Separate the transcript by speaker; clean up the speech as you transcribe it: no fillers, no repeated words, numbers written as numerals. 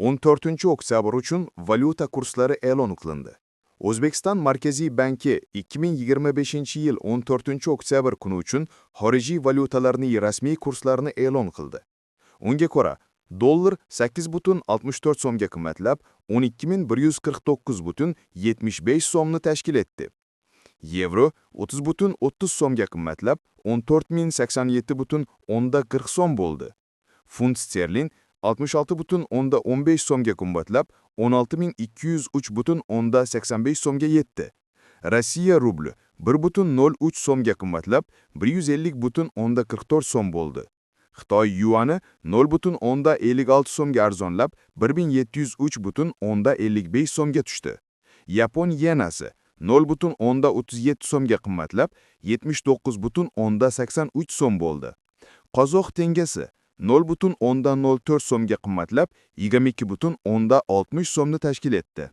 Speaker 1: 14-oktyabr uchun valyuta kurslari e'lon qilindi. O'zbekiston Markaziy banki 2025-yil 14-oktyabr kuni uchun xorijiy valyutalarning rasmiy kurslarini e'lon qildi. Unga ko'ra, dollar 8,64 so'mga qimmatlab, 12.149,75 so'mni tashkil etdi. Yevro 30,30 so'mga qimmatlab, 14.087,40 so'm bo'ldi. Funt sterlin 66,15 so'mga qimmatlab, 16.203,85 so'mga yetdi. Rossiya rubli 1,03 so'mga qimmatlab, 150,44 so'm bo'ldi. Xitoy yuani 0,56 so'mga arzonlab, 1703,55 so'mga tushdi. Yapon yenasi 0,37 so'mga qimmatlab, 79,83 so'm bo'ldi. Qozoq tengasi 0,04 so'mga qimmatlab, 22,60 so'mni tashkil etdi.